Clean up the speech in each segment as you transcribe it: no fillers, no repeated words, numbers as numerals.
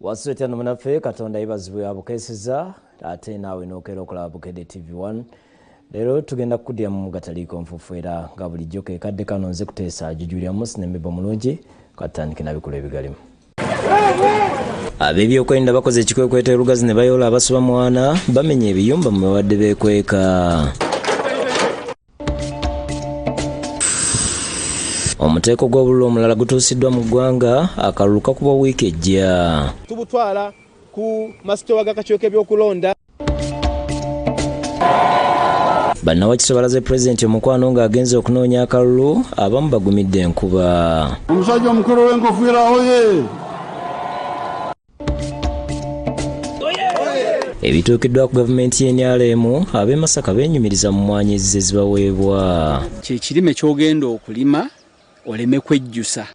Wasweta nomunafe katonda ibazibwe abukeseza ate nawe nokero okulaba Bukedde TV1. Lero tugenda kudya mu gataliko nfufera nga bulijjo ke kadde kano nze kuteesa jujulya musi nemebo mulungi katandike nabikula ebigalimu. Ab'ebyokwerinda bakoze ekikwekweto Lugazi ne bayola abasuba mwana bamenye ebiyumba mu bawadde bekweka. Omuteeko gw'obululu omulala gutuusiddwa mu ggwanga akalulu kakuba wiiki ejja. Tubutwala ku masitowa g'akakiiko k'ebyokulonda. Bannawakiso balaze Pulezidenti omukwano ng'agenze okunoonya akalulu abamu bagumidde enkuba. Omusajja omukulu w'enkofiira oye! Ebituukiddwa ku gavumenti y'NRM ab'e Masaka beenyumiriza mu mmwanyi ezize zibaweebwa. Kye kirime ky'ogenda okulima oleme kwejjusa.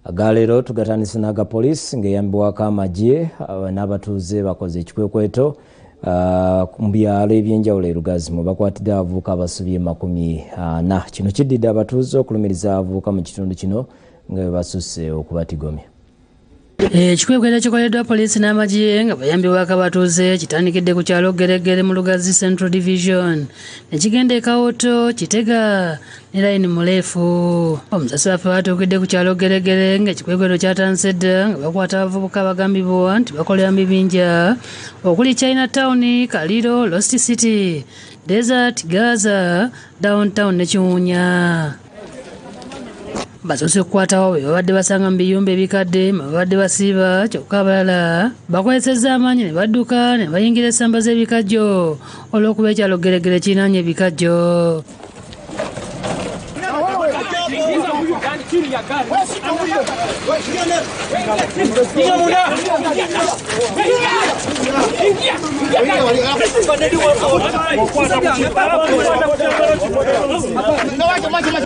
Agalero tugatandise n'aga poliisi ng'eyambibwako amagye n'abatuuze bakoze ekikwekweto mu byalo ebyenjawulo e Lugazi mwe bakwatidde abavubuka abasubye 40. Kino kiddidde abatuuze okulumiriza abavubuka mu kitundu kino nga basusse okubatigomya. Ekikwekweto kikoleddwa poliisi n'amagye nga bayambibwako abatuuze kitandikidde ku kyalo Geregere mu Lugazi Central Division ne kigenda e Kawoto, Kitega ne Line Muleefu. Omusasi waffe batuukidde ku kyalo Geregere ng'ekikwekweto kyatandise dda nga bakwata abavubuka abagambibwa nti bakolera mu bibinja okuli Chinatown, Kaliro, Lost City, Desert, Gaza, Downtown ne Kiwunya. Basoose okukwatawo bwe babadde basanga mu biyumba ebikadde mwe babadde basiiba kyokka abalala bakozesezza amaanyi ne badduka ne bayingira essamba z'ebikajjo olw'okuba ekyalo Geregere kirinaanye ebikajjo.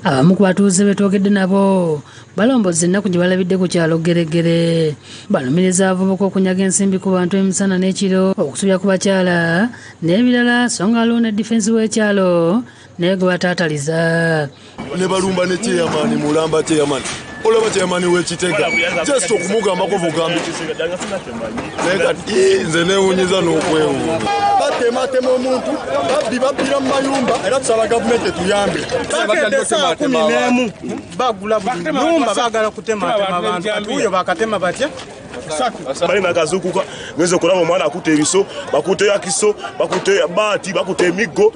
Abamu ku batuuze betwogedde nabo balomboza ennaku gye balabidde ku kyalo Geregere. Balumiriza abavubuka okunyaga ensimbi ku bantu emisana n'ekiro, okusubya ku bakyala n'ebirala so nga aliwo ne difensi w'ekyalo naye gwe bataataliza. Ne balumba ne chairman mulamba chairman. Olaba chairman w'Ekitega. Just okumugambako bugambi. Nze neewuunyiza n'okwewu. Batematema omuntu, babbira mu mayumba era tusaba gavumenti etuyambe. Bagula buli nyumba baagala kutematema abantu. Uyo bakatema batya. Bali nakazukuka ngeze kulaba omwana akute ebiso bakute akiso bakute baati bakute emigo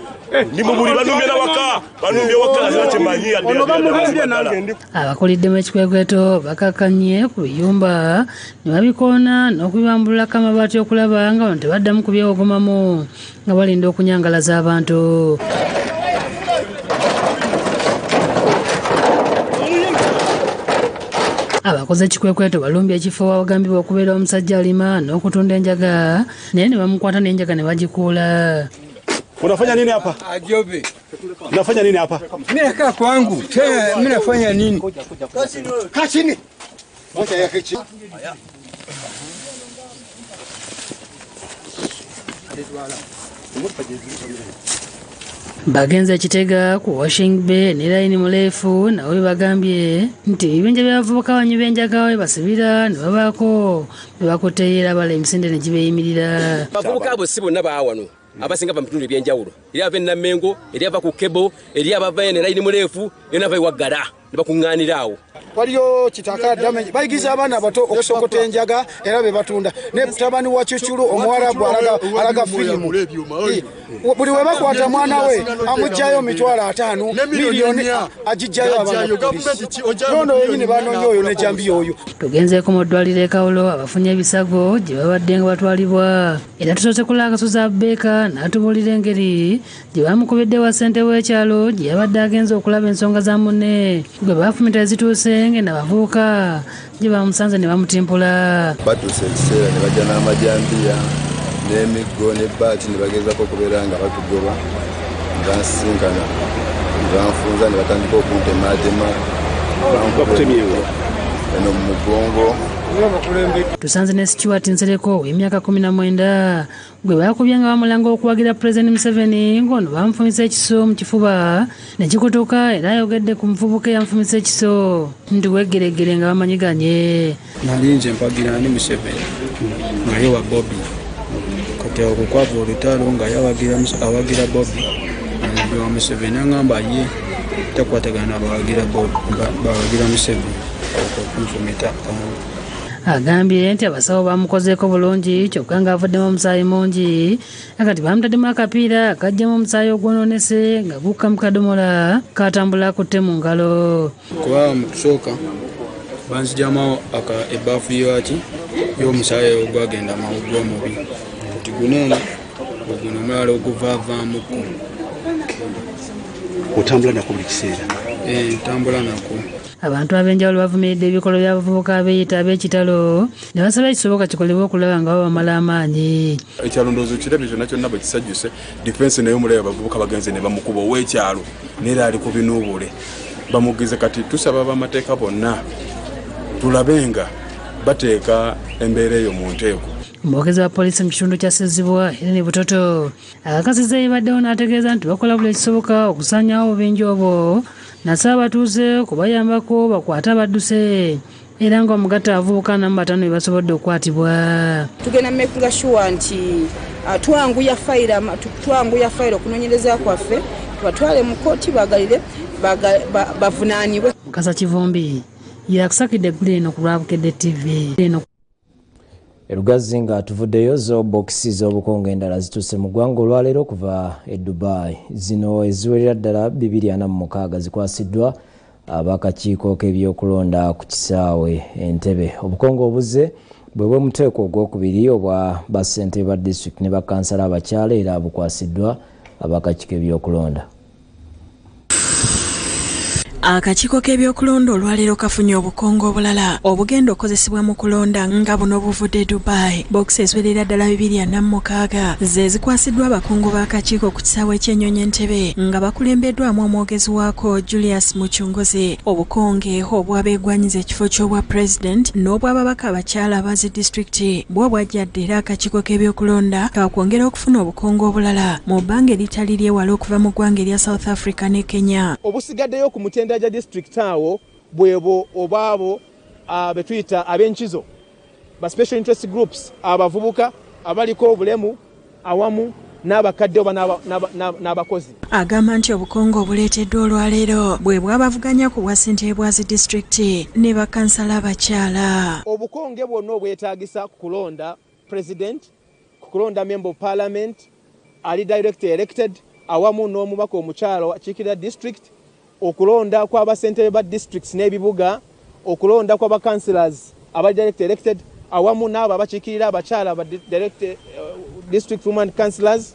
ndi mubuli banumira waka banumbye waka zache manyi ade. Abakuliddemu ekikwekweto bakakanye ku biyumba ne babikoona n'okubibambulako amabaati okulaba nga bano tebaddamu kubyewogomamu nga balinda okunyangalaza abantu. Abakoze ekikwekweto balumbye ekifo wabagambibwa okubeera omusajja alima n'okutunda enjaga naye ne bamukwata n'enjaga ne bagikuula. Unafanya nini hapa? Ajobe. Unafanya nini hapa? Mimi nakaa kwangu. Tena mimi nafanya nini? Kachini. Moja ya kichi. Bagenze Kitega ku Washing Bay ne Line Muleefu nawe bagambye nti ebibinja by'abavubuka banyu b'enjaga we basibira ne babaako be bakuteera bala emisinde ne gibeeyimirira. Abavubuka abo si bonna baawano abasinga ba mutundu ebyenjawulo eri ava e Namengo eri ava ku Kebo eri abava ne Line Muleefu era ava ewaggala ne bakuŋŋaanira awo. Waliyo kitaka damage bayigiza abaana abato okusokota enjaga era be batunda ne mutabani wa Kyukyulu Omuwarabu alaga firimu buli we bakwata mwana we amugjayo $5 miliyoni agijjayo abaana nono yenyini banonye oyo ne jambi oyo. Tugenzeeko mu ddwaliro e Kawulo abafunye ebisago gye babadde nga batwalibwa era tusoose kulaba Kasozi Beeka n'atubuulira engeri gye bamukubidde wa ssente w'ekyalo gye yabadde agenze okulaba ensonga za munne gwe baafumita ezituuse ngenda bavubuka gye bamusanze ne bamutimpula. Batuuse ekiseera ne bajja n'amajambiya n'emiggo n'ebbaati ne bagezaako okubeera nga batugoba bansinkana banfunza ne batandika okuntemaatema bankutemyewo eno mu mugongo Tusanze ne Stuart Nsereko w'emyaka 19 gwe bakubye nga bamulanga okuwagira President Museveni ngono bamufumisa ekiso mu kifuba ne kikotoka era ayogedde ku muvubuka eyamufumisa ekiso ndi wegeregere nga bamanyiganye. Nalinze mpagira ni Museveni naye wa Bobby kati okukwava olutalo nga awagira Bobby wa Museveni angamba ye takwatagana bawagira Museveni okumufumita. Agambye nti abasawo bamukozeeko bulungi kyokka ng'avuddemu omusaayi mungi akati bamutaddemu akapiira akajjamu omusaayi ogwonoonese nga gukka mu kadomola katambula akutte mu ngalo. Kuba mu kusooka banzijjamu ebbaafu y'omusaayi ogwagenda gw'omubi kati guno omulala oguvaavaamuku. Otambula nako buli kiseera? Ntambula nako. Abantu ab'enjawulo bavumiridde ebikolwa by'abavubuka abeeyita ab'ekitalo ne basaba ekisoboka kikolebwa okulaba nga bamala amaanyi. Ekyalo ndowooza kirabye kyonna kyonna bwe kisajjuse difensi naye omulaba abavubuka bagenze ne bamukuba ow'ekyalo neera ali ku binuubule bamugize. Kati tusaba bamateeka bonna tulabe nga bateeka embeera eyo mu nteeko. Omwogezi wa poliisi mu kitundu kya Ssezibwa Irene Butoto akakasizza ebibaddewo n'ategeeza nti bakola buli ekisoboka okusaanyaawo obubenje obwo nasaba abatuuze kubayambako bakwate abadduse era nga omugatta abavubuka namu 5 be basobodde okukwatibwa. Tugenda making sure nti twanguya fayiro okunoonyereza kwaffe batwale mu kkooti bagalire bavunaanibwe. Mukasa Kivumbi yakusakidde eggulu eno ku Lwabukedde TV. Erugazi nga tuvuddeyo zo bokisi z'obukonge endala zituuse mu ggwanga olwaleero okuva e Dubai. Zino eziwerera ddala 246 zikwasiddwa ab'akakiiko k'ebyokulonda ku kisaawe Entebbe. Obukonge obuze bwe bw'omuteeko ogwokubiri obwa bassentebe ba disitulikiti ne bakansala abakyala era bukwasiddwa ab'akakiiko k'ebyokulonda. Akakiiko k'ebyokulonda olwaleero kafunye obukonge obulala obugenda okozesebwa mu kulonda nga buno buvudde Dubai. Bokisi eziwerera ddala 246 ze zikwasiddwa abakungu b'akakiiko ku kisaawe ky'Ennyonyi Entebbe nga bakulembeddwamu omwogezi waako Julius Muchunguzi. Obukonge obwabeegwanyiza ekifo ky'obwa President n'obw'ababaka abakyala abazi disitulikiti bwo bwajjadde era akakiiko k'ebyokulonda kakwongera okufuna obukonge obulala mu bbanga eritali lyewala okuva mu ggwanga erya South Africa ne Kenya. Obusigaddeyo ku mutenda ja district awo bwebo obaabo betuyita ab'enkizo ba special interest groups abavubuka abaliko obulemu awamu n'abakadde oba n'abakozi. Agamba nti obukonge obuleeteddwa olwaleero bwe bwabavuganya ku bwassentebe bwazi disitulikiti ne bakansala abakyala. Obukonge bwonna obwetaagisa ku kulonda president, ku kulonda member of parliament, ali direct elected awamu n'omubaka omukyalo akiikirira district, okulonda kw'abassentebe ba districts n'ebibuga, okulonda kw'aba councillors aba direct elected awamu n'abo abakiikirira abakyala aba direct district women councillors.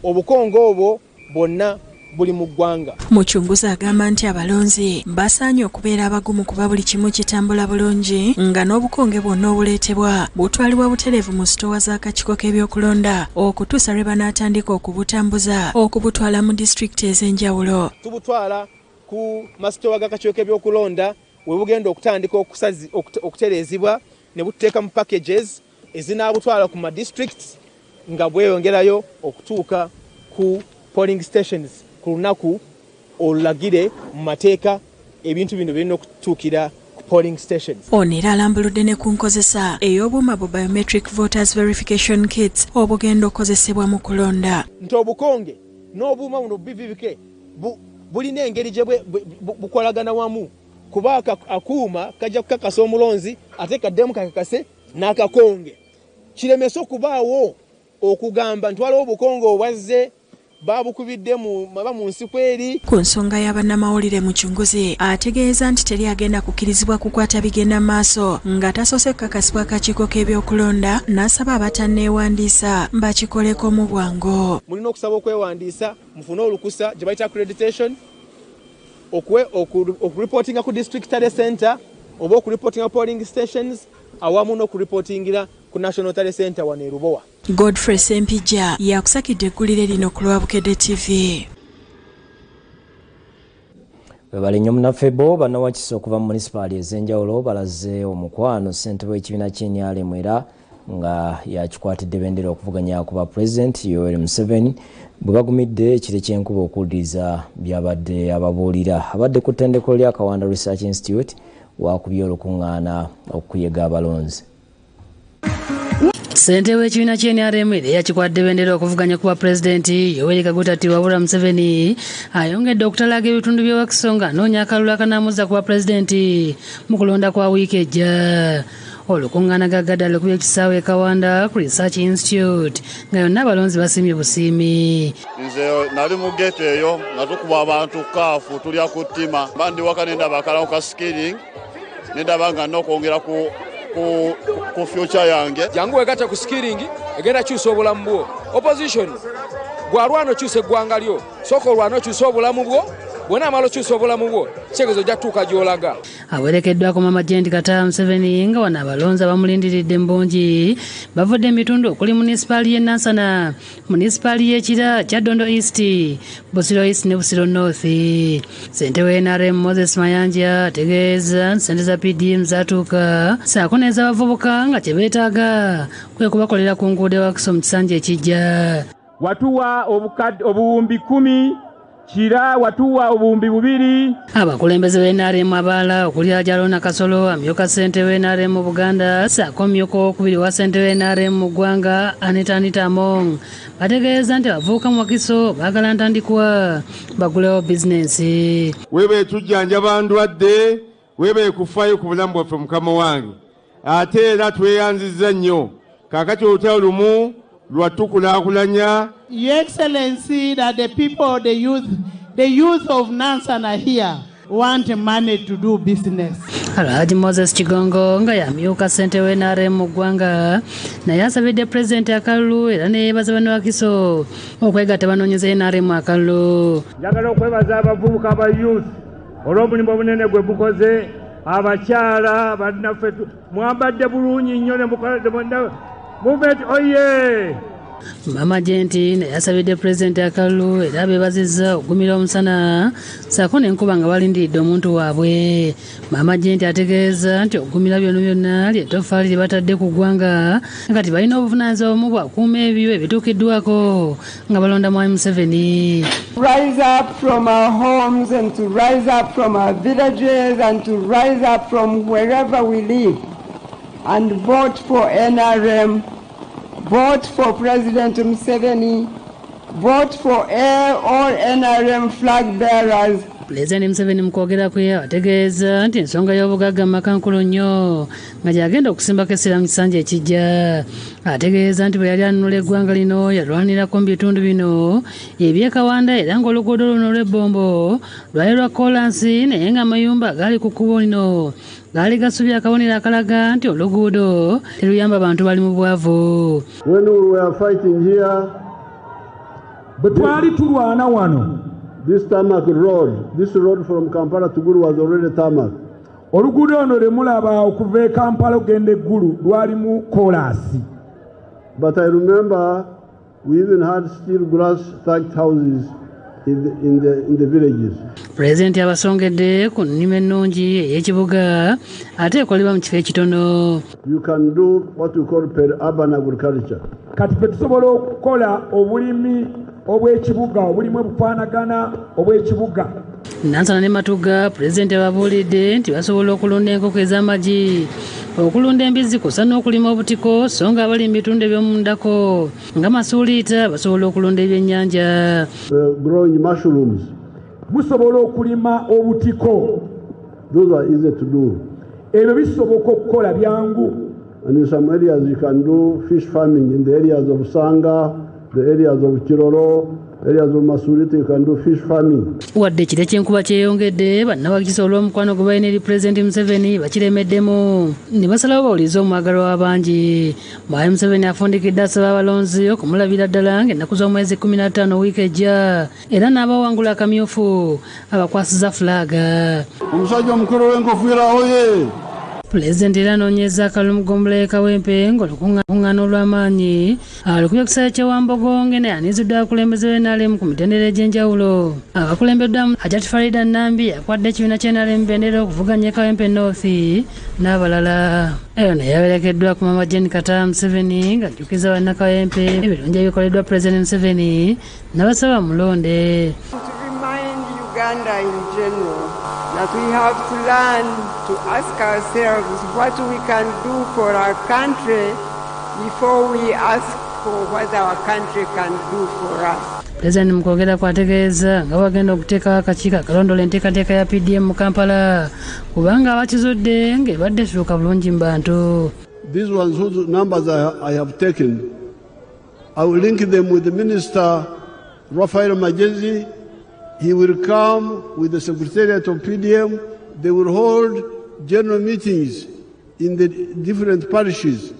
Obukonge obwo bonna buli mu ggwanga. Muchunguzi agamba nti abalonzi basaanye okubeera abagumu kuba buli kimu kitambula bulungi nga n'obukonge bwonna obuleetebwa butwalibwa butereevu mu sitowa z'akakiiko k'ebyokulonda okutuusa lwe banaatandika okubutambuza okubutwala mu disitulikiti ez'enjawulo. Tubutwala ku masitowa g'akakiiko k'ebyokulonda we bugenda okutandika okutereezibwa ne bututeeka mu packages ezinaabutwala ku ma districts nga bweyongerayo okutuuka ku polling stations ku lunaku olulagire mu mateeka ebintu bino birina okutuukira ku polling stations. Ono era alambuludde ne ku nkozesa ey'obuuma bu biometric voters verification kits obugenda okozesebwa mu kulonda. Nti obukonge n'obuuma buno BVK bulina engeri gye bukolagana wamu kuba akuuma kajja kukakasa omulonzi ate kaddemu kakakase n'akakonge kiremese okubaawo okugamba nti waliwo obukonge obwazze babukubidde mu nsi kweri. Ku nsonga y'abannamawulire Muchunguzi ategeeza nti teri agenda kukkirizibwa kukwata bigenda maaso nga tasoose kukakasibwa akakiiko k'ebyokulonda n'asaba abatanneewandiisa bakikoleko mu bwangu. Mulina okusaba okwewandiisa mufune olukusa gye bayita accreditation okureportinga ku district tally center oba okureportinga polling stations awamu n'okuripotingira ku National Tally Center wano e Lubowa. Godfrey Sempija yakusakidde eggulire lino ku Lwabukedde TV. Balinyo munafebo bannawakisa okuva mu munisipaali ez'enjawulo balaze omukwano ssentebe w'ekibiina ky'NRM era nga yakikwatidde bendera okuvuganya ku Pulezidenti Yoweri Museveni bwe bagumidde ekire ky'enkuba okuwuliriza byabadde ababuulira. Abadde ku ttendekero lya Kawanda Research Institute wakubye olukuŋŋaana okuyega abalonzi. Ssentebe w'ekibiina ky'NRM yakikwadde bendera okuvuganya ku Pulezidenti Yoweri Kaguta Tiwabula Museveni ayongedde okutalaga ebitundu by'e Wakiso nga anoonya akalulu akanaamuza ku Pulezidenti mu kulonda kwa wiiki ejja. Olukuŋŋaana gaggadde alukubye ekisaawe e Kawanda ku Research Institute nga yonna abalonzi basiimye busiimi. Nze nali mu geeto eyo nga tukuba abantu kaafu tulya ku ttima bandi waka nendaba akalawo ka skilling nendaba nga n'okwongera ku future yange. Jangu wegatta ku skilling egenda kyusa obulamu bwo. Opposition gwalwana okyusa eggwanga lyo sooka olwana okyusa obulamu bwo bwona amala okyusa obulamu bwo kyegezo jatuuka gy'olaga. Awerekeddwako Mama Jendi Kata Museveni nga wano abalonzi abamulindiridde mbungi bavudde emitundu okuli munisipaali y'e Nansana, munisipaali y'ekira kya Dondo East, Busiro East ne Busiro North. Ssentebe w'NRM Moses Mayanja ategeeza ssente za PDM zaatuuka ssaako n'ez'abavubuka nga kye beetaaga kwe kubakolera ku nguudo e Wakiso mu kisanja ekijja. Watuwa obuwumbi 10 Kira watuwa obuwumbi 2. Abakulembeze b'NRM abalala okuli Ajalona Kasolo amyuka ssentebe w'NRM mu Buganda ssaako mmyuka okubiri wa ssentebe w'NRM mu ggwanga Anita Among bategeeza nti abavubuka mu Wakiso baagala ntandikwa bagulewo bizinensi. Weebe tujjanjaba ndwadde, weebe kufaayo ku bulamu bwaffe mukama wange. Ate era tweyanzizza nnyo kaakati olutalo lumu lwatukulaakulanya. Your Excellency, that the people, the youth of Nansana here want money to do business. Alhaji Moses Kigongo nga yamyuka ssentebe w'NRM mu ggwanga naye asabidde Pulezidenti akalulu era ne yeebaza banne Wakiso okwegatta banoonyeza NRM akalulu. Njagala okwebaza abavubuka aba youth olw'omulimu obunene gwe bukoze, abakyala bannaffe mwambadde bulungi nnyo ne mukoledde bonna movement oye. Mama Jendi naye asabidde Pulezidenti akalulu era beebazizza okugumira omusana ssaako n'enkuba nga balindiridde omuntu waabwe. Mama Jendi ategeeza nti okugumira byonna ly'ettoffaali lye batadde ku ggwanga nga tibalina obuvunaanyizibwa obumu bwakuuma ebyo ebituukiddwako nga balonda Mwami Museveni. Rise up from our homes and to rise up from our villages and to rise up from wherever we live and vote for NRM. Vote for President Museveni. Vote for all NRM flag bearers. Pulezidenti Museveni mu kwogera kwe ategeeza nti ensonga y'obugagga mu maka nkulu nnyo nga gy'agenda okusimbako essira mu kisanja ekijja. Ategeeza nti bwe yali anunula eggwanga lino yalwanirako mu bitundu bino eby'e Kawanda era ng'oluguudo luno olw'ebbombo lwali lwa koolansi naye ng'amayumba gaali ku kkubo lino gaali gasubye akabonero akalaga nti oluguudo teruyamba abantu bali mu bwavu. When we were fighting here, bwe twali tulwana wano, this road from Kampala to Gulu was already tarmac. Oluguudo ono lwe mulaba okuva e Kampala ogenda eggulu lwali mu koolaasi. But I remember we even had steel glass thatched houses in the villages. Pulezidenti abasongedde ku nnima ennungi ey'ekibuga ate ekolebwa mu kifo ekitono. You can do what we call per-urban agriculture. Kati ffe tusobola okukola obulimi obw'ekibuga, obulimu obufaanagana obw'ekibuga. Nansana ne Matuga Pulezidenti ababuulidde nti basobola okulunda enkoko ez'amagi, okulunda embizzi kusa n'okulima obutiko so nga abali mu bitundu eby'omundako nga Masuuliita basobola okulunda ebyennyanja. Growing mushrooms. Musobola okulima obutiko. Those are easy to do. Ebyo bisoboka okukola byangu. And in some areas you can do fish farming. In the areas of Sanga, the areas of Kiroro, areas of Masuuliita, you can do fish farming. Wadde ekire ky'enkuba kyeyongedde bannawakisa olw'omukwano gwe balina eri Pulezidenti Museveni bakiremeddemu ne basalawo bawulirize omwagalwa w'abangi. Mwami Museveni afundikidde asaba abalonzi okumulabira ddala ng'ennaku z'omwezi 15 wiiki ejja era n'abawangula akamyufu abakwasiza fulaaga. Omusajja omukulu w'enkofiira oye. Pulezidenti era anoonyeza akalulu mu ggombolola y'e Kawempe ng'olukuŋŋaana olw'amaanyi alukubye ku kisaawe ky'e Wambogo ng'eno yaniiziddwa abakulembeze b'NRM ku mitendera egy'enjawulo. Abakulembeddwamu Hajat Farida Nambi akwadde ekibiina ky'NRM bendera okuvuganya e Kawempe North n'abalala. Eyo naye yaberekeddwa ku Mama Jane Kata Museveni ng'ajjukiza bannakawempe ebirungi ebikoleddwa Pulezidenti Museveni n'abasaba mulonde. Uganda in general, that we have to learn to ask ourselves what we can do for our country before we ask for what our country can do for us. Pulezidenti mu kwogera kwategeeza nga bagenda okuteekawo akakiiko akalondola enteekateeka ya PDM mu Kampala kubanga abakizudde ng'ebadde etuuka bulungi mu bantu. These ones whose numbers I have taken, I will link them with the Minister Raphael Magezi. He will come with the Secretariat of PDM. They will hold general meetings in the different parishes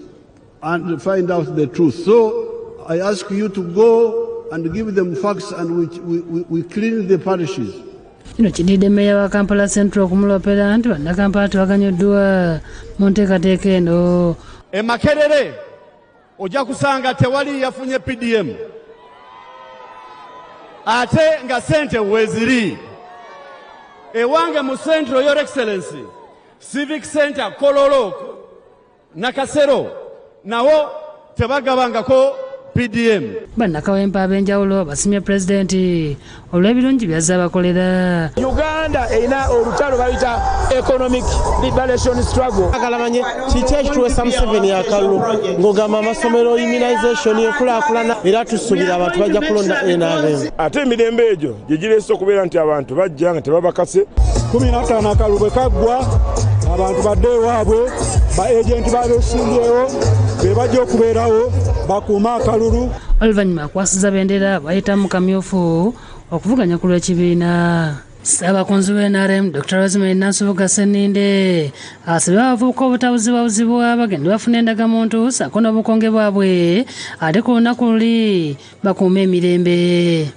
and find out the truth. So I ask you to go and give them facts, and we clean the parishes. Kino kididde Meeya wa Kampala Central okumulopera nti bannakampala tebaganyuddwa mu nteekateeka eno. E Makerere ojja kusanga tewali yafunye PDM. Ate nga sente weziri ewange mu Central Your Excellency Civic Center Kololo Nakasero nawo tebagabangako PDM. Bannakawempe ab'enjawulo basimye Pulezidenti olw'ebirungi byazze abakolera. Uganda erina olutalo bayita economic liberation struggle. Akalamanye kiki ekituweesa Museveni akalulu ng'ogamba amasomero immunization enkulaakulana era tusuubira abantu bajja kulonda NRM. Ate emirembe egyo gye gireese okubeera nti abantu bajja nga tebabakase. 15 akalulu bwe kaggwa abantu badde ewaabwe ba agenti babeesimbyewo be bajja okubeerawo bakuuma akalulu. Oluvannyuma akwasiza bendera bayita mu kamyufu okuvuganya ku lw'ekibiina. Ssaabakunzi w'NRM Dr. Rosemary Nansubuga Sseninde asabye abavubuka obutabuzibwabuzibwa bagende bafuna endagamuntu ssaako n'obukonge bwabwe ate ku lunaku luli bakuuma emirembe.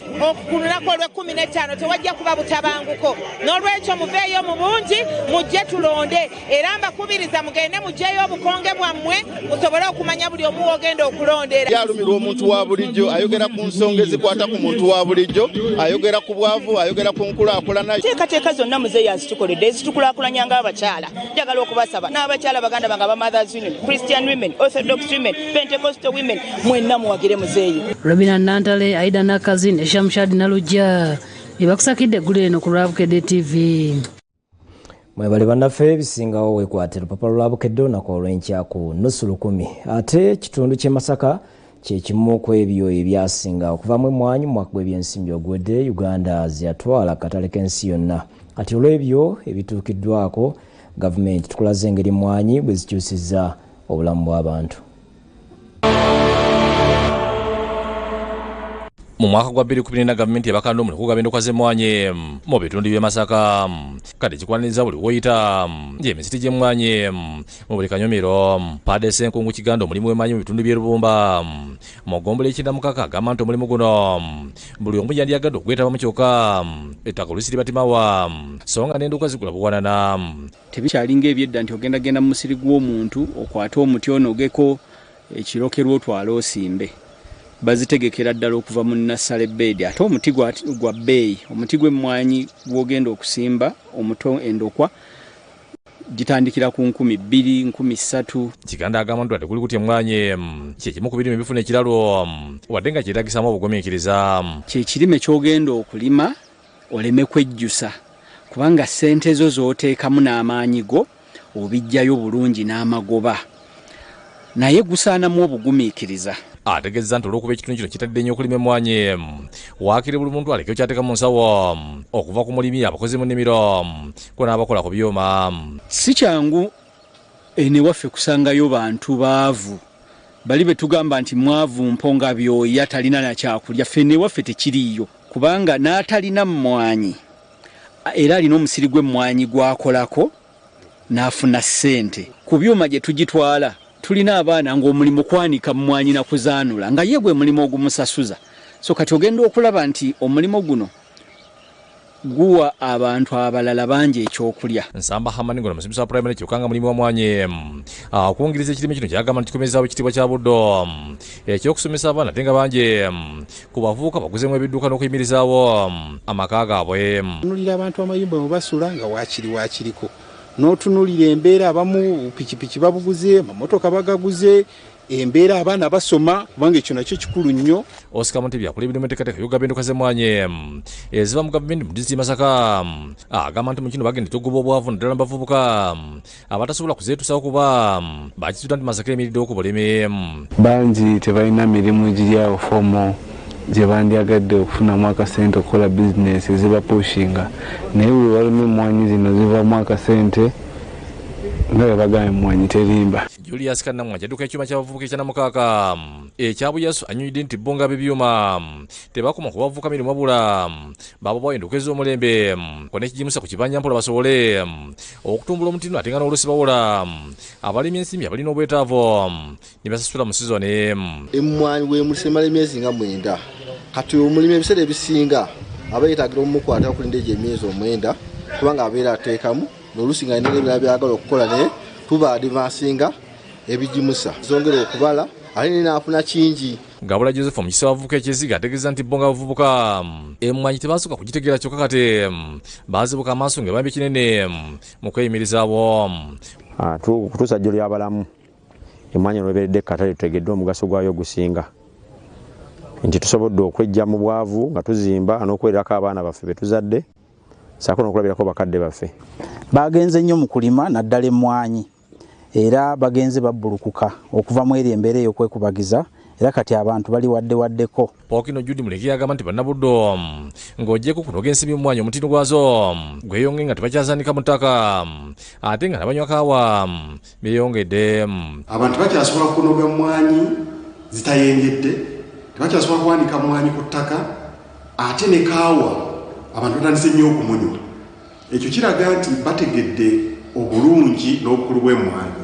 Ku lunaku olw'15 tewajja kuba butabanguko, n'olwekyo muveeyo mu bungi mujje tulonde era mbakubiriza mugende mugyeyo obukonge bwammwe musobole okumanya buli omu wogenda okulondera. Yalumirwa omuntu wa bulijjo ayogera ku nsonga ezikwata ku muntu wa bulijjo, ayogera ku bwavu, ayogera ku nkulaakulana. Teekateeka zonna muzeeyi azitukoledde ezitukulaakulanya ng'abakyala. Njagala okubasaba n'abakyala baganda bange aba Mothers Women, Christian Women, Orthodox Women, Pentecostal Women, mwenna muwagire muzeeyi. Robina Nantale, Aida Nakazi ne Shamshad Nalujja bebakusakidde eggulu eno ku Lwabukedde TV. Mwebale bannaffe ebisingawo weekwate lupapula Lwabukedde olunaku olw'enkya ku nusu 10. Ate ekitundu ky'e Masaka kye kimu ku ebyo ebyasinga okuvamu emmwanyi mu mwaka gw'ebyensimbi oguwedde Uganda zeyatwala akatale k'ensi yonna. Ati olw'ebyo ebituukiddwako gavumenti tukulaze engeri emmwanyi bwe zikyusizza obulamu bw'abantu. Mu mwaka gwa 2014 gavumenti yabakanda omulimu gugabenda okwaza emmwanyi mu bitundu by'e Masaka kati kikwaniriza buli woyita emiziti gy'emmwanyi mu buli kanyomero. Padde Ssenkungu Kiganda omulimu w'emmwanyi mu bitundu by'e Lubumba mu ggombolola y'Ekindamukaka agamba nti omulimu guno buli omu yandiyagadde okugwetabamu kyokka ettaka olusiri batimawa so nga n'enduuka zigula buwanana. Tebikyalinga ebyedda nti ogendagenda mu musiri gw'omuntu okwate omuti onogeko ekirokerwa otwala osimbe. Bazitegekera ddala okuva mu nasale bed ate omuti gwa bbeeyi omuti gw'emmwanyi gw'ogenda okusimba omuto endokwa gitandikira ku 2,000, 3,000. Kiganda agamba nti wadde kuli kutya emmwanyi kyekimu ku birime bifuna ekiralo wadde nga kyetagisamu obugumiikiriza. Kyekirime ky'ogenda okulima oleme kwejjusa kubanga ssente zo z'oteekamu n'amaanyi go obijjayo bulungi n'amagoba naye gusaanamu obugumiikiriza. Ategeeza nti olw'okuba ekitundu kino kitadde nnyo okulima emmwanyi waakiri buli muntu aleke kyateeka mu nsawo okuva ku mulimi abakozi mu nnimiro ko n'abakola ku byuma. Si kyangu enewaffe kusangayo bantu baavu bali be tugamba nti mwavu mponga byoya talina na kyakulya. Ffe enewaffe tekiriiyo kubanga n'atalina mmwanyi era alina omusiri gw'emmwanyi gwakolako n'afuna ssente ku byuma gye tugitwala. Tulina abaana ng'omulimu kwanika mmwanyi na kuzaanula nga ye gwe mulimu ogumusasuza. So kati ogenda okulaba nti omulimu guno guwa abantu abalala bangi ekyokulya. Nsamba Hamani ngono musibisa primary kyokanga mulimu wa mwanye okuongiriza ekirime kino kyagamba nti kikomeza ekitibwa kya buddo ekyokusomesa abaana tenga bangi ku bavubuka baguzemu ebidduka n'okuyimirizaawo amaka gaabwe. Tunulira abantu amayumba mwe basula nga waakiriko n'otunulira embeera abamu pikipiki babuguze amamotoka bagaguze embeera abaana basoma kubanga ekyo nakyo kikulu nnyo. Oscar Montebi akulira ebintu muteekateeka y'ogabinduka z'emmwanyi eziva mu gavumenti mu disitulikiti Masaka agamba nti mu kino bagenda okugoba obwavu naddala mu bavubuka abatasobola kuzeetuusawo kuba bakituta nti Masaka emiridde okubulimi. Bangi tebalina mirimu egiri awo fomo gye bandyagadde okufunamu akasente okukola bizinesi ezibapushinga naye bwe balima emmwanyi zino zivaamu akasente nga bwe bagamba emmwanyi terimba. Julius Kanamwanja adduka ekyuma ky'abavubuka ekya Namukaaka ekyabuyasu anyunyidde nti bo nga b'ebyuma tebakoma ku bavubuka mirimu wabula babo bawendokeza omulembe kone ekigimusa ku kibannyampola basobole okutumbula omutindo ate nga n'oluusi bawula abalimi ensimbi abalina obwetaavu ne basasula mu sizoni. Emmwanyi weemulisemala emyezi nga 9 kati omulimi ebiseera ebisinga aba yeetaagira omukwata okulinda egyo emyezi 9 kubanga abeera ateekamu n'oluusi nga alina ebirala byagala okukola naye tuba advansinga ebigimusa zongera okubala ate n'afuna kingi. Gabula Joseph omukisa w'abavubuka ekiziga ategeeza nti bo nga bavubuka emmwanyi tebasooka kugitegeera kyokka kati baazibuka amaaso nga bambi kinene mu kweyimirizaawo. Kutuusa jjo ly'abalamu emmwanyi olweberedde katale tutegeddwa omugaso gwayo gusinga nti tusobodde okwejja mu bwavu nga tuzimba n'okwererako abaana baffe be tuzadde saako n'okulabirako bakadde baffe. Bagenze nnyo mu kulima naddala emmwanyi era bagenze babbulukuka okuva mu eri embeera ey'okwekubagiza era kati abantu bali waddeko. Pokino Judy Muleki yagamba nti bannabuddo ng'ogyeko kunoga ensimbi mu mmwanyi omutindo gwazo gweyonge nga tebakyazaanika mu ttaka ate nga nabanywa kaawa beeyongedde. Abantu bakyasobola kunoga mmwanyi zitayengedde, tebakyasobola kuwanika mmwanyi ku ttaka ate ne kaawa abantu batandise nnyo okumunywa. Ekyo kiraga nti bategedde obulungi n'obukulu bw'emmwanyi.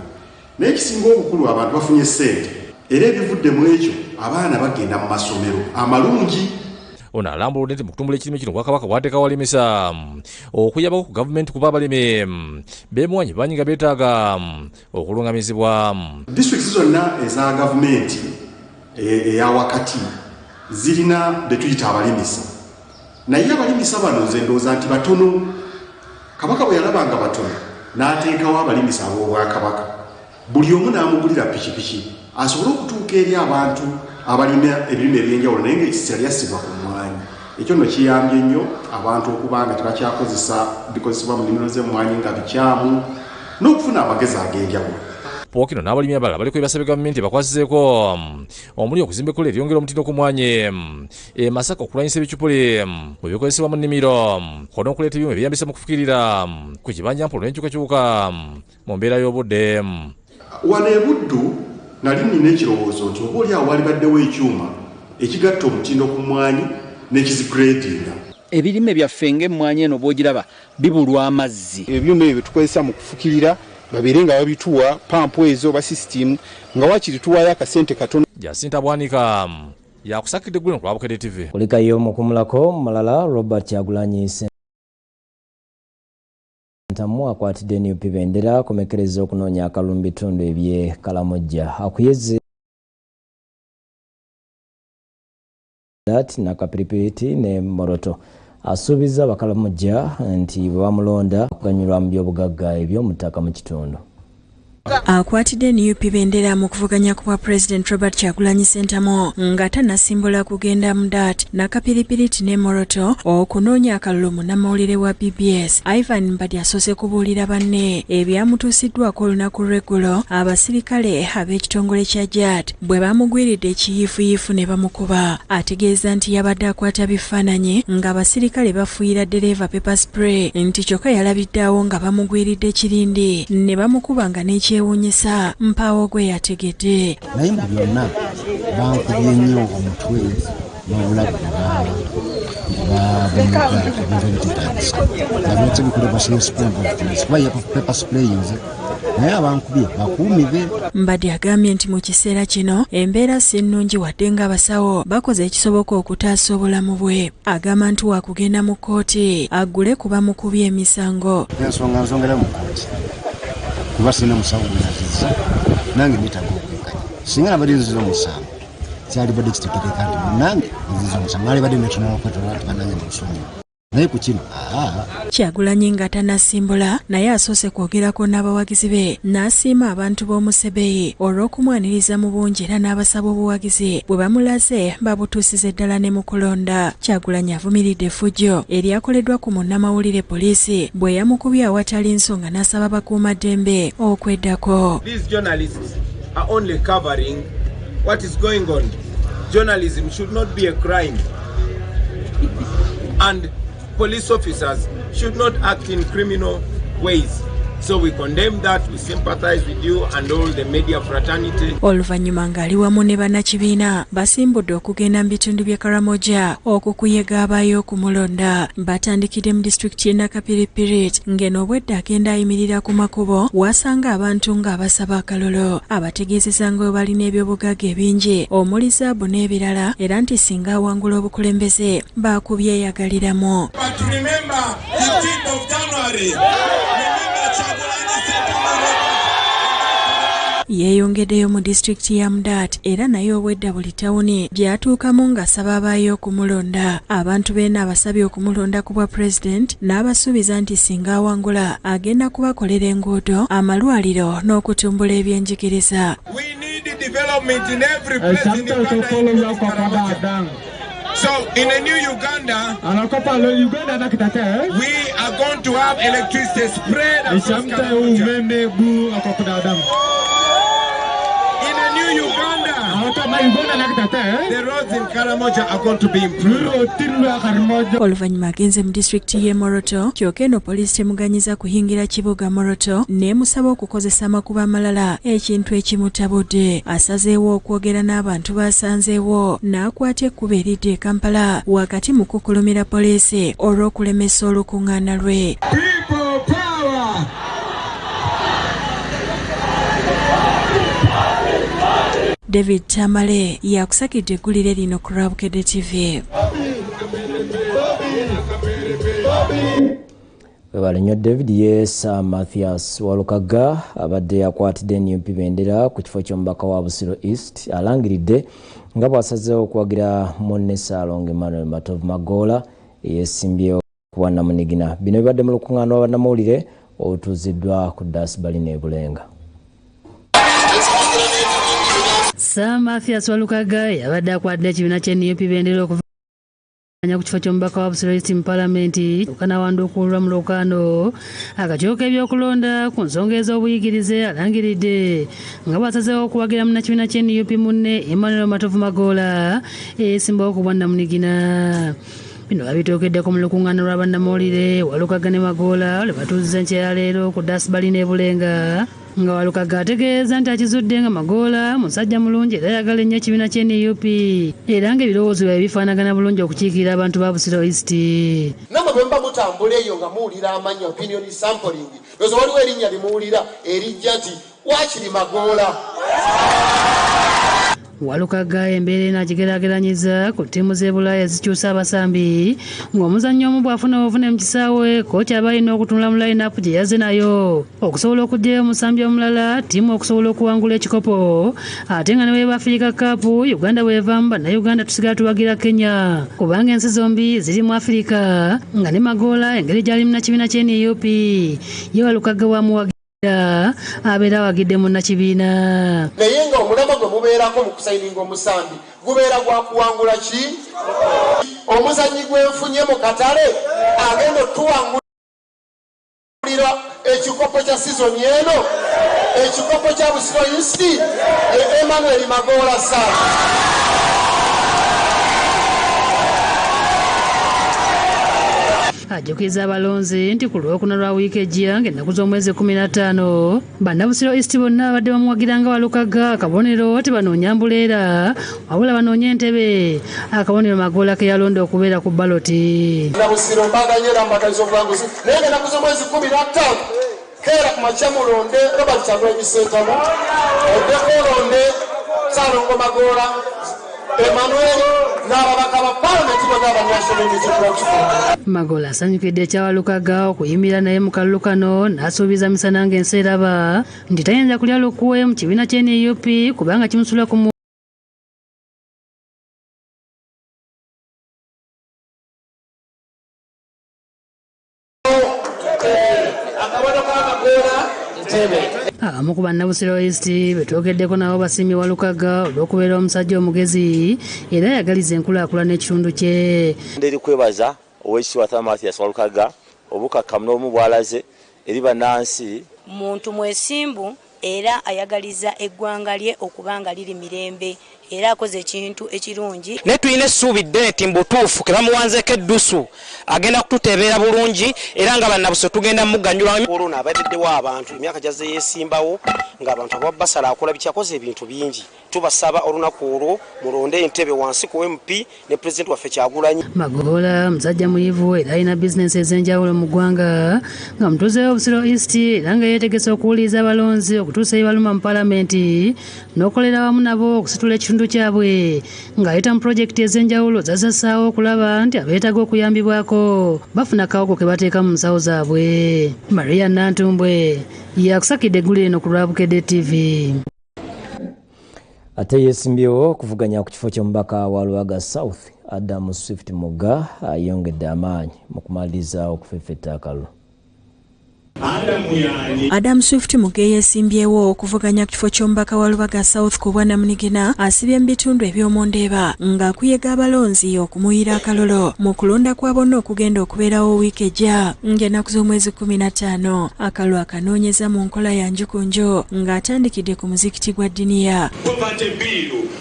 Naye ekisinga obukulu abantu bafunye ssente era ebivudde mu ekyo abaana bagenda mu masomero amalungi. Ono alambuludde nti mu kutumbula ekirime kino Bwakabaka bwateeka walimisa okuyambako ku gavumenti kuba abalimi b'emmwanyi bangi nga beetaaga okulungamizibwa. Disitulikiti zonna eza gavumenti eya wakati zirina be tuyita abalimisa naye abalimisa bano nze ndowooza nti batono. Kabaka bwe yalabanga batono n'ateekawo abalimisa ab'Obwakabaka buli omu n'amugulira pikipiki asobole okutuuka eri abantu abalima ebirime ebyenjawulo naye ng'ekisira lyassibwa ku mmwanyi. Ekyo nno kiyambye nnyo abantu okuba nga tebakyakozesa bikozesebwa mu nnimiro z'emmwanyi nga bikyamu n'okufuna amagezi ag'enjawulo. Pokino n'abalimi abalala baliko ebasabye gavumenti bakwasizeeko omuli okuzimba ekkola eryongera omutindo ku mmwanyi Masaka okulwanyisa ebicupuli mu bikozesebwa mu nnimiro kono okuleeta ebyuma ebiyambisa mu kufukirira ku kibanjampola n'enkyukakyuka mu mbeera y'obudde. Wano e Buddu nali nina ekirowoozo nti oba oli awo walibaddewo ekyuma ekigatta omutindo ku mmwanyi n'ekizigredinga. Ebirime byaffe ng'emmwanyi eno bw'ogiraba bibulwa amazzi. Ebyuma ebyo tukozesa mu kufukirira babeere nga babituwa pampu ezo ba system nga wakiri tuwayo akasente katono. Jacinta Bwanika yakusakidde Gulino ku Lwabukedde TV. Kulikayo mukumulako malala Robert Kyagulanyi Ntamu akwatidde NUP bendera kumekereza okunoonya akalulu mu bitundu eby'e Kalamojja akuyeze na Kapiripiti ne Moroto asuubiza Bakalamojja nti bamulonda okuganyulwa mu by'obugagga eby'omuttaka mu kitundu. Akwatidde NUP bendera mu kuvuganya kwa President Robert Kyagulanyi Ssentamu nga tannasimbula kugenda mu DART na Kapiripiriti ne Moroto okunoonya akalulu munnamawulire wa BBS Ivan Mbadi asoose kubuulira banne ebyamutuusiddwako olunaku lw'eggulo abasirikale ab'ekitongole kya JAT bwe bamugwiridde ekiyiifuyiifu ne bamukuba. Ategeeza nti yabadde akwata bifaananyi nga abasirikale bafuuyira ddereeva pepper spray nti kyokka yalabiddeawo nga bamugwiridde kirindi ne bamukuba nga n'ekyewuunyisa mpaawo gwe yategedde. Naye mu byonna bankubye nnyo omutwe n'obulago kuba pepper spray naye abankubye bakuumive. Mbadde agambye nti mu kiseera kino embeera si nnungi wadde ng'abasawo bakoze ekisoboka okutaasa obulamu bwe. Agamba nti wakugenda mu kkooti aggule kuba mukubye emisango. Ensonga nsongera mu kkooti kuba sirina musawo gw'azizza nange neetaaga okwenkanya. Singa nabadde nziza omusango kyalibadde kitegerekeka nti munnange nziza omusango nalibadde netunula okwetolwa nti bannange mu lusonyi. Naye ku kino Kyagulanyi nga tannasimbula naye asoose kwogerako n'abawagizi be n'asiima abantu b'omu Sebeyi olw'okumwaniriza mu bungi era n'abasaba obuwagizi bwe bamulaze babutuusize ddala ne mu kulonda. Kyagulanyi avumiridde effujjo eryakoleddwa ku munnamawulire poliisi bwe yamukubye awatali nsonga n'asaba bakuumaddembe okweddako. These journalists are only covering what is going on. Journalism should not be a crime. And police officers should not act in criminal ways. So we condemn that, we sympathize with you and all the media fraternity. Oluvannyuma ng'ali wamu ne bannakibiina basimbudde okugenda mu bitundu by'e Karamoja okukuyega abayo okumulonda. Batandikidde mu disitulikiti y'e Nakapiripirit ng'eno obwedda agenda ayimirira ku makubo wasanga abantu ng'abasaba akalolo. Abategeezeza nga balina ebyobugagga ebingi omuli zaabu n'ebirala era nti singa awangula obukulembeze baakubyeyagaliramwo. But remember 15th of January. Yeeyongeddeyo mu disitulikiti ya Mudat era naye obwedda buli tawuni gy'atuukamu ng'asaba abaayo okumulonda. Abantu beena abasabye okumulonda ku bwa pulezidenti n'abasuubiza nti singa awangula agenda kubakolera enguudo, amalwaliro n'okutumbula ebyenjigiriza. Development in every place in Uganda. So in a new Uganda, we are going to have electricity spread across Karamoja. In a new Uganda, the roads in Karamoja are going to be improved. Oluvannyuma agenze mu disitulikiti y'e Moroto, kyokka eno poliisi temuganyiza kuhingira kibuga Moroto n'emusaba okukozesa amakubo amalala ekintu ekimutabudde. Asazeewo okwogera n'abantu baasanzeewo n'akwata ekkubo eridda e Kampala wakati mu kukulumira poliisi olw'okulemesa olukuŋŋaana lwe. David Tamale yakusakidde eggulire lino ku Rabukedde TV. Webale nnyo David. Sir Mathias Walukaga abadde akwatidde NUP bendera ku kifo ky'omubaka wa Busiro East alangiridde nga bw'asazeewo okwagira munne Ssaalongo Emmanuel Matovu Magoola eyeesimbyewo ku bwannamunigina. Bino bibadde mu lukuŋŋaana lwa bannamawulire olutuuziddwa ku Dasbali ne Bulenga. Sir Mathias Walukaga yabadde akwatidde ekibiina ky'NUP bendera okuvuganya ku kifo ky'omubaka wa Busiro East mu Paalamenti okanawanduukulwa mu lwokaano akakiiko k'ebyokulonda ku nsonga ez'obuyigirize alangiridde nga bw'asazeewo okuwagira munnakibiina ky'NUP munne Emmanuel Matovu Magoola eyeesimbawo ku bwannamunigina. Bino babitookeddeko mu lukuŋŋaana lwa bannamawulire Walukaga ne Magoola lwe batuuziza enkyera leero ku Dasbali ne Bulenga nga Walukaga ategeeza nti akizudde nga Magoola musajja mulungi era ayagala ennyo ekibiina ky'NUP era ng'ebirowoozo byawe bifaanagana bulungi okukiikirira abantu ba Busiro East. Namwe bwe muba mutambula eyo nga muwulira amannya opinion sampling lweza waliwo erinnya limuwulira erijja nti waakiri Magoola. Walukaga embeera enaagigeraageranyiza ku ttiimu z'e Bulaaya ezikyusa abasambi ng'omuzannyo omu bw'afuna obuvune mu kisaawe kkooti aba alina okutunula mu line-up gye yazze nayo okusobola okuggyayo omusambi omulala ttiimu okusobola okuwangula ekikopo ate nga ne bw'eba Africa Cup Uganda bw'evaamu bannayuganda tusigala tuwagira Kenya kubanga ensi zombi ziri mu Afirika nga ne Magoola engeri gy'ali munnakibiina ky'NUP ye Walukaga wamuwagira abeera awagidde munnakibiina. Naye nga omulama gwe mubeerako mu kusayininga omusambi gubeera gwa kuwangula ki? Omuzannyi gwenfunye mu katale agenda otuwangulira ekikopo kya sizoni eno, ekikopo kya Busiro East Emmanuel Magoola ajjukiza abalonzi nti ku lwokuna lwa wiiki ejja ng'ennaku z'omwezi 15 bannabusiro East bonna abadde bamuwagira nga Walukaga akabonero tebanoonya mbuleera wabula banoonya entebe akabonero Magoola ke yalonda okubeera ku baloti. Bannabusiro mbaganye era mbagaliza obuwanguzi naye ng'ennaku z'omwezi 15 kera kumacha mulonde Robert Kyagulanyi Ssentamu oddeko olonde Saalongo Magoola Emmanuel n'ababaka ba Paalamenti bonna aba National Unity Platform. Magoola asanyukidde ekyawalukaga okuyimira naye mu kalulu kano n'asuubiza misana ng'ensi eraba nti tayinza kulya lukuwe mu kibiina kye NUP kubanga kimusula ku abamu ku bannabusiro East betwogeddeko nabo basiimye Walukaga olw'okubeera omusajja omugezi era yagaliza enkulaakulana n'ekitundu kye. Nderi kwebaza Owekitiibwa Mathias Walukaga obukakkamu n'omu bw'alaze eri bannansi. Muntu mwesimbu era ayagaliza eggwanga lye okubanga liri mirembe era akoze ekintu ekirungi. Ne tuyina essuubi ddene nti mbutuufu ke bamuwanzeeko eddusu agenda kututeeberera bulungi era nga bannabuso tugenda muganyula. Olona abaddewo abantu emyaka gyaze yeesimbawo ng'abantu ababasala akola bikyakoze ebintu bingi. Tubasaba olunaku olwo mulonde entebe wansi ku MP ne Pulezidenti waffe Kyagulanyi. Magoola musajja muyivu era alina bizinesi ez'enjawulo mu ggwanga nga mutuuze w'Obusiro East era nga yeetegese okuwuliriza abalonzi okutuusa ebibaluma mu Paalamenti n'okolera wamu nabo okusitula ekitundu kyabwe ng'ayita mu pulojekiti ez'enjawulo zasassaawo okulaba nti abeetaaga okuyambibwako bafuna kawogo ke bateeka mu nsawo zaabwe. Maria Nantumbwe yakusakidde eggulu eno ku Lwabukedde TV. Ate yeesimbyewo okuvuganya ku kifo ky'omubaka wa Lubaga South Adam Swift Muga ayongedde amaanyi mu kumaliriza okufeffetta akalulu. Adam Swift Muga yeesimbyewo okuvuganya ku kifo ky'omubaka wa Lubaga South ku Bwannamunigina asibye mu bitundu eby'omundeeba ng'akuyega abalonzi okumuyira akalolo mu kulonda kwa bonna okugenda okubeerawo wiiki ejja ng'ennaku z'omwezi 15 akalulu akanoonyeza mu nkola ya njukunjo ng'atandikidde ku muzikiti gwa Diniya.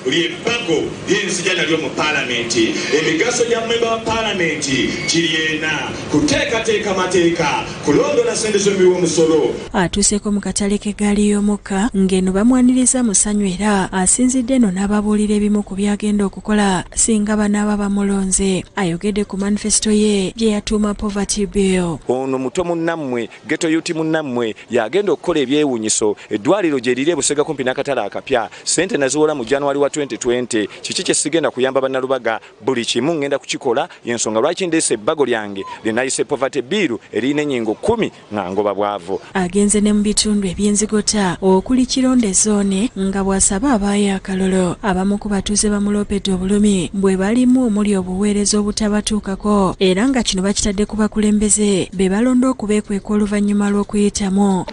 ly'ebbago ly'enzija nalyo mu Paalamenti emigaso gya mmemba wa Paalamenti kiri ena kuteekateeka mateeka kulondola ssente z'omusolo. Atuuseko mu katale k'eggaali y'omukka ng'eno bamwaniriza musanyu era asinzidde eno n'ababuulira ebimu ku byagenda okukola singa banaaba bamulonze. Ayogedde ku manifesto ye gye yatuuma Poverty Bill. Ono muto munnammwe Ghetto Youth munnammwe yagenda okukola ebyewunyiso eddwaliro gye liri e Busega kumpi n'akatale akapya ssente naziwola mu January wa 2020 kiki kye sigenda kuyamba bannalubaga buli kimu ngenda kukikola y'ensonga lwaki ndeese ebbago lyange linayise Poverty Bill erina ennyingo 10 nga ngoba bwavu. Agenze ne mu bitundu eby'enzigota okuli Kironde zone nga bw'asaba abaayo akalolo abamu ku batuuze bamuloopedde obulumi bwe balimu omuli obuweereza obutabatuukako era nga kino bakitadde ku bakulembeze be balonda okubeekweka oluvannyuma lw'okuyitamu.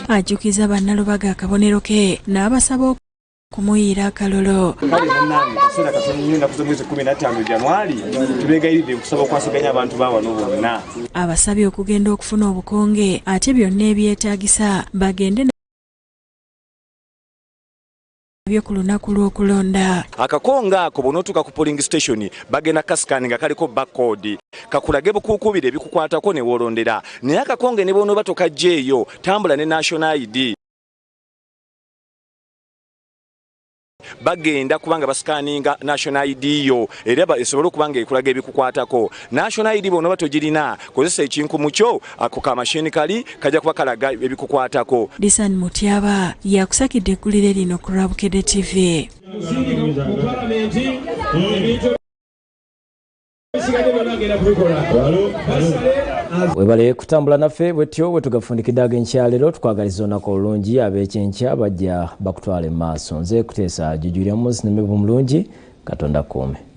Ajjukiza bannalubaga akabonero ke n'abasaba kumuyira akalolo. Abasabye okugenda okufuna obukonge ate byonna ebyetaagisa bagende ku lunaku lw'okulonda. Akakonga ako bonotuka ku polling station bagenda kasikani nga kaliko barcode kakulage bukuukubira ebikukwatako ne wolondera naye akakonge ne bono batoka jeeyo tambula ne national ID bagenda kubanga basikaninga national ID yo era esobola okubanga ekulaga ebikukwatako. National ID bono batogirina kozesa ekinku mucho ako ka machine kali kajja kuba kalaga ebikukwatako. Lisan Mutyaba yakusakidde eggulire lino ku Lwabukedde TV. Webale kutambula naffe bwetyo bwe tugafundikidde ag'enkyalero tukwagaliza olunaku olulungi ab'ekyenkya bajja bakutwala maaso. Nze kuteesa jujulya muzi ne mulungi Katonda kuume.